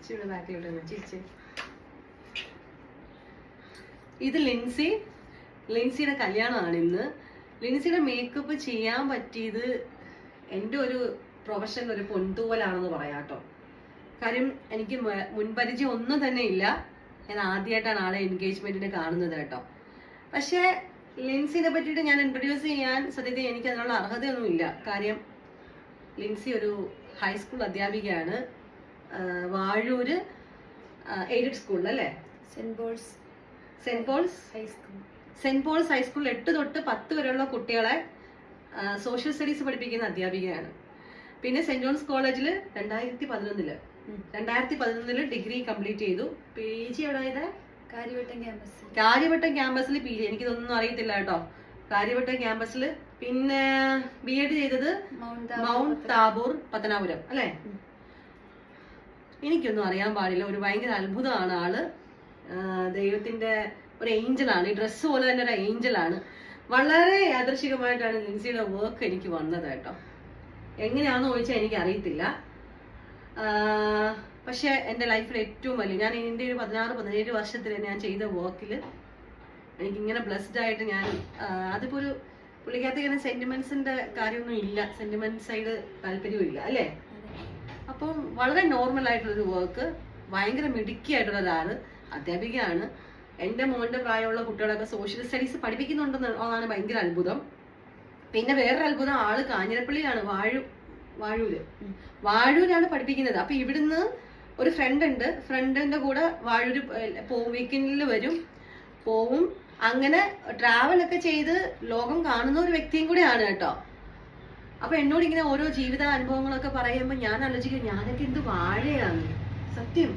ഇച്ചിരി ബാക്കിലോട്ട് ചിരിച്ച്. ഇത് ലിൻസിയുടെ കല്യാണമാണ് ഇന്ന്. ലിൻസിയുടെ മേക്കപ്പ് ചെയ്യാൻ പറ്റിയത് എൻ്റെ ഒരു പ്രൊഫഷണൽ ഒരു പൊൻതൂവലാണെന്ന് പറയാം കേട്ടോ. കാര്യം എനിക്ക് മുൻപരിചയം ഒന്നും തന്നെ ഇല്ല. ഞാൻ ആദ്യമായിട്ടാണ് ആളെ എൻഗേജ്മെന്റിന് കാണുന്നത് കേട്ടോ. പക്ഷേ ലിൻസിനെ പറ്റിയിട്ട് ഞാൻ ഇൻട്രൊഡ്യൂസ് ചെയ്യാൻ സത്യത്തിൽ എനിക്ക് അതിനുള്ള അർഹതയൊന്നുമില്ല. കാര്യം ലിൻസി ഒരു ഹൈസ്കൂൾ അധ്യാപികയാണ്. വാഴൂര് എയ്ഡഡ് സ്കൂളിൽ അല്ലേ, സെന്റ് പോൾസ് ഹൈസ്കൂളിൽ 8 തൊട്ട് 10 വരെയുള്ള കുട്ടികളെ സോഷ്യൽ സ്റ്റഡീസ് പഠിപ്പിക്കുന്ന അധ്യാപികയാണ്. പിന്നെ സെന്റ് ജോൺസ് കോളേജിൽ 2011 ഡിഗ്രി കംപ്ലീറ്റ് ചെയ്തു. PG എവിടെ? കാര്യവട്ടം ക്യാമ്പസിൽ PG. എനിക്കിതൊന്നും അറിയത്തില്ല കേട്ടോ. കാര്യവട്ടം ക്യാമ്പസിൽ. പിന്നെ BEd ചെയ്തത് മൗണ്ട് താബൂർ പത്തനാപുരം അല്ലേ. എനിക്കൊന്നും അറിയാൻ പാടില്ല. ഒരു ഭയങ്കര അത്ഭുതമാണ് ആള്. ദൈവത്തിന്റെ ഒരു ഏഞ്ചലാണ്. ഈ ഡ്രസ്സ് പോലെ തന്നെ ഒരു ഏഞ്ചലാണ്. വളരെ യാദൃശികമായിട്ടാണ് ലിൻസിയുടെ വർക്ക് എനിക്ക് വന്നത് കേട്ടോ. എങ്ങനെയാണെന്ന് ചോദിച്ചാൽ എനിക്ക് അറിയത്തില്ല. പക്ഷെ എൻ്റെ ലൈഫിൽ ഏറ്റവും വലിയ, ഞാൻ എൻ്റെ ഒരു 16-17 വർഷത്തിൽ ഞാൻ ചെയ്ത വർക്കിൽ എനിക്കിങ്ങനെ ബ്ലെസ്ഡ് ആയിട്ട് ഞാൻ അതിപ്പോൾ ഒരു പുള്ളിക്കകത്ത് ഇങ്ങനെ സെന്റിമെന്റ്സിന്റെ കാര്യമൊന്നും ഇല്ല. സെന്റിമെന്റ് സൈഡ് താല്പര്യവും ഇല്ല അല്ലേ. അപ്പം വളരെ നോർമൽ ആയിട്ടുള്ളൊരു വർക്ക്. ഭയങ്കര മിടുക്കിയായിട്ടുള്ള ഒരാള്. അധ്യാപികയാണ്. എൻ്റെ മോന്റെ പ്രായമുള്ള കുട്ടികളൊക്കെ സോഷ്യൽ സ്റ്റഡീസ് പഠിപ്പിക്കുന്നുണ്ടെന്നാണ് ഭയങ്കര അത്ഭുതം. പിന്നെ വേറൊരു അത്ഭുതം, ആള് കാഞ്ഞിരപ്പള്ളിയാണ്. വാഴൂരാണ് പഠിപ്പിക്കുന്നത്. അപ്പൊ ഇവിടുന്ന് ഒരു ഫ്രണ്ട് ഉണ്ട്. ഫ്രണ്ടിന്റെ കൂടെ വാഴൂര് വീക്കെൻഡിൽ പോവും. അങ്ങനെ ട്രാവലൊക്കെ ചെയ്ത് ലോകം കാണുന്ന ഒരു വ്യക്തിയും കൂടെയാണ് കേട്ടോ. അപ്പൊ എന്നോട് ഇങ്ങനെ ഓരോ ജീവിത അനുഭവങ്ങളൊക്കെ പറയുമ്പോൾ ഞാൻ ആലോചിക്കും, ഞാനൊക്കെ എന്ത് വാഴയാണ്. സത്യം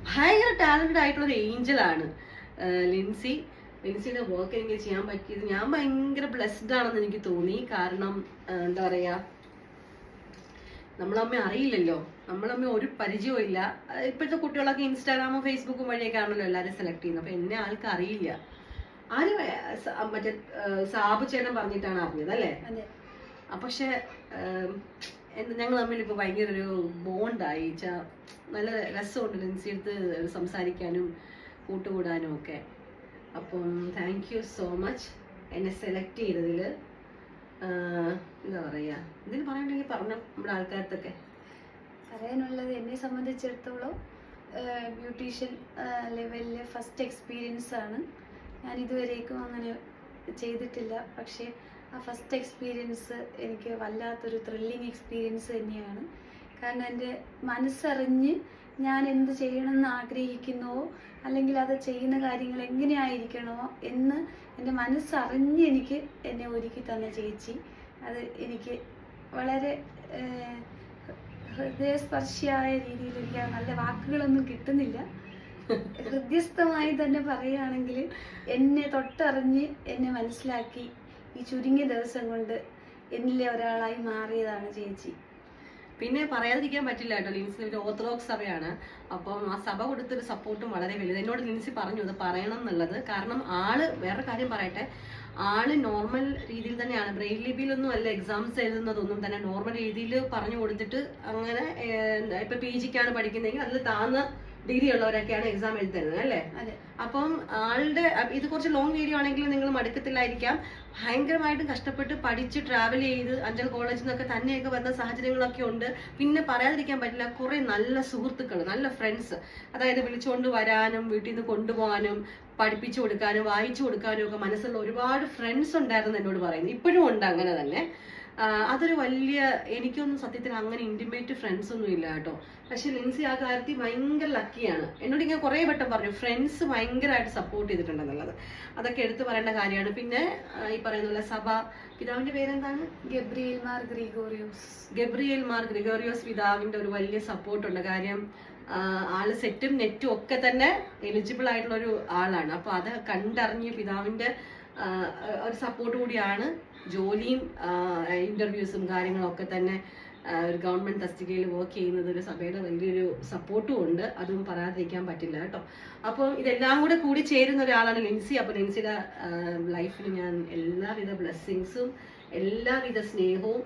ഭയങ്കര ടാലന്റഡ് ആയിട്ടുള്ള ഒരു ഏഞ്ചലാണ് ലിൻസിയുടെ വർക്ക് എനിക്ക് ചെയ്യാൻ പറ്റിയത്. ഞാൻ ഭയങ്കര ബ്ലെസ്ഡ് ആണെന്ന് എനിക്ക് തോന്നി. കാരണം എന്താ പറയാ, നമ്മളമ്മ അറിയില്ലല്ലോ, നമ്മളമ്മ ഒരു പരിചയവും ഇല്ല. ഇപ്പോഴത്തെ കുട്ടികളൊക്കെ ഇൻസ്റ്റാഗ്രാമും ഫേസ്ബുക്കും വഴിയൊക്കെ ആണല്ലോ എല്ലാവരും സെലക്ട് ചെയ്യുന്നത്. അപ്പൊ എന്നെ ആൾക്ക് അറിയില്ല. ആരും മറ്റേ സാബു ചേട്ടൻ പറഞ്ഞിട്ടാണ് അറിഞ്ഞത് അല്ലേ. പക്ഷെ ഞങ്ങൾ തമ്മിൽ ഇപ്പൊ ഭയങ്കര ഒരു ബോണ്ടായി. നല്ല രസമുണ്ട് ലിൻസിയെടുത്ത് സംസാരിക്കാനും കൂട്ടുകൂടാനും ഒക്കെ. അപ്പം താങ്ക് യു സോ മച്ച് എന്നെ സെലക്ട് ചെയ്തതില്. എന്താ പറയാ, എന്തെങ്കിലും പറയണ്ടെങ്കിൽ പറഞ്ഞു. നമ്മുടെ ആൾക്കാർക്കൊക്കെ പറയാനുള്ളത്, എന്നെ സംബന്ധിച്ചിടത്തോളം ബ്യൂട്ടീഷ്യൻ ലെവലിലെ ഫസ്റ്റ് എക്സ്പീരിയൻസ് ആണ്. ഞാൻ ഇതുവരേക്കും അങ്ങനെ ചെയ്തിട്ടില്ല. പക്ഷേ ആ ഫസ്റ്റ് എക്സ്പീരിയൻസ് എനിക്ക് വല്ലാത്തൊരു ത്രില്ലിങ് എക്സ്പീരിയൻസ് തന്നെയാണ്. കാരണം എൻ്റെ മനസ്സറിഞ്ഞ് ഞാൻ എന്ത് ചെയ്യണമെന്ന് ആഗ്രഹിക്കുന്നുവോ, അല്ലെങ്കിൽ അത് ചെയ്യുന്ന കാര്യങ്ങൾ എങ്ങനെയായിരിക്കണോ എന്ന് എൻ്റെ മനസ്സറിഞ്ഞ് എനിക്ക് എന്നെ ഒരുക്കി തന്ന ചേച്ചി, അത് എനിക്ക് വളരെ ഹൃദയസ്പർശിയായ രീതിയിൽ, എനിക്ക് നല്ല വാക്കുകളൊന്നും കിട്ടുന്നില്ല. ഹൃദ്യസ്ഥമായി തന്നെ പറയുകയാണെങ്കിൽ എന്നെ തൊട്ടറിഞ്ഞ് എന്നെ മനസ്സിലാക്കി ഈ ചുരുങ്ങിയ ദിവസം കൊണ്ട് എന്നിലെ ഒരാളായി മാറിയതാണ് ചേച്ചി. പിന്നെ പറയാതിരിക്കാൻ പറ്റില്ല കേട്ടോ, ലിൻസി ഒരു ഓർത്തഡോക്സ് സഭയാണ്. അപ്പം ആ സഭ കൊടുത്തൊരു സപ്പോർട്ടും വളരെ വലുത്. എന്നോട് ലിൻസി പറഞ്ഞു അത് പറയണം എന്നുള്ളത്. കാരണം ആള്, വേറെ കാര്യം പറയട്ടെ, ആള് നോർമൽ രീതിയിൽ തന്നെയാണ്. ബ്രെയിൽ ലിപിയിലൊന്നും അല്ല എക്സാംസ് എഴുതുന്നതൊന്നും തന്നെ. നോർമൽ രീതിയിൽ പറഞ്ഞു കൊടുത്തിട്ട് അങ്ങനെ ഇപ്പൊ PGക്കാണ് പഠിക്കുന്നതെങ്കിൽ അതിൽ താഴ്ന്ന ഡിഗ്രി ഉള്ളവരൊക്കെയാണ് എക്സാം എഴുതുന്നത് അല്ലേ. അപ്പം ആളുടെ ഇത് കുറച്ച് ലോങ് വീഡിയോ ആണെങ്കിലും നിങ്ങൾ മടുക്കത്തില്ലായിരിക്കാം. ഭയങ്കരമായിട്ടും കഷ്ടപ്പെട്ട് പഠിച്ച് ട്രാവൽ ചെയ്ത് അഞ്ചൽ കോളേജിൽ നിന്നൊക്കെ തന്നെയൊക്കെ വന്ന സാഹചര്യങ്ങളൊക്കെ ഉണ്ട്. പിന്നെ പറയാതിരിക്കാൻ പറ്റില്ല, കുറെ നല്ല സുഹൃത്തുക്കൾ, നല്ല ഫ്രണ്ട്സ്. അതായത് വിളിച്ചുകൊണ്ട് വരാനും വീട്ടിൽ നിന്ന് കൊണ്ടുപോകാനും പഠിപ്പിച്ചു കൊടുക്കാനും വായിച്ചു കൊടുക്കാനും ഒക്കെ മനസ്സുള്ള ഒരുപാട് ഫ്രണ്ട്സ് ഉണ്ടായിരുന്നു എന്നോട് പറയുന്നത്. ഇപ്പോഴും ഉണ്ട് അങ്ങനെ തന്നെ. അതൊരു വലിയ, എനിക്കൊന്നും സത്യത്തിൽ അങ്ങനെ ഇന്റിമേറ്റ് ഫ്രണ്ട്സ് ഒന്നും ഇല്ല കേട്ടോ. പക്ഷെ ലിൻസി ആ കാര്യത്തിൽ ഭയങ്കര ലക്കിയാണ്. എന്നോട് ഇങ്ങനെ കുറെ വട്ടം പറഞ്ഞു ഫ്രണ്ട്സ് ഭയങ്കരമായിട്ട് സപ്പോർട്ട് ചെയ്തിട്ടുണ്ടെന്നുള്ളത്. അതൊക്കെ എടുത്തു പറയേണ്ട കാര്യമാണ്. പിന്നെ ഈ പറയുന്ന സഭ, പിതാവിന്റെ പേരെന്താണ്? ഗബ്രിയേൽ മാർ ഗ്രിഗോറിയോസ് പിതാവിന്റെ ഒരു വലിയ സപ്പോർട്ടുണ്ട്. കാര്യം ആള് സെറ്റും നെറ്റും ഒക്കെ തന്നെ എലിജിബിൾ ആയിട്ടുള്ള ഒരു ആളാണ്. അപ്പൊ അത് കണ്ടറിഞ്ഞ് പിതാവിന്റെ ഒരു സപ്പോർട്ട് കൂടിയാണ് ജോലിയും ഇന്റർവ്യൂസും കാര്യങ്ങളൊക്കെ തന്നെ ഒരു ഗവൺമെന്റ് തസ്തികയിൽ വർക്ക് ചെയ്യുന്നത്. ഒരു സഭയുടെ വലിയൊരു സപ്പോർട്ടും ഉണ്ട്, അതും പറയാതിരിക്കാൻ പറ്റില്ല കേട്ടോ. അപ്പോൾ ഇതെല്ലാം കൂടി ചേരുന്ന ഒരാളാണ് ലിൻസി. അപ്പൊ ലിൻസിയുടെ ലൈഫിൽ ഞാൻ എല്ലാവിധ ബ്ലെസ്സിങ്സും എല്ലാവിധ സ്നേഹവും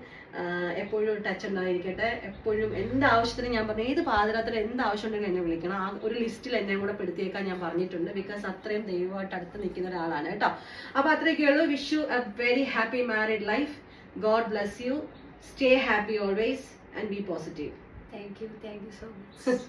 എപ്പോഴും ടച്ച് ഉണ്ടായിരിക്കട്ടെ. എപ്പോഴും എന്താവശ്യത്തിന് ഞാൻ പറഞ്ഞു, ഏത് പാതിരാത്രി എന്ത് ആവശ്യം ഉണ്ടെങ്കിലും എന്നെ വിളിക്കണം. ആ ഒരു ലിസ്റ്റിൽ എന്നെ കൂടെ പെടുത്തിയേക്കാൻ ഞാൻ പറഞ്ഞിട്ടുണ്ട്. ബിക്കോസ് അത്രയും ദൈവമായിട്ട് അടുത്ത് നിൽക്കുന്ന ഒരാളാണ് കേട്ടോ. അപ്പൊ അത്രയൊക്കെ ഉള്ളൂ. Wish you A very happy married life. God bless you. Stay happy always and B positive. Thank you so much.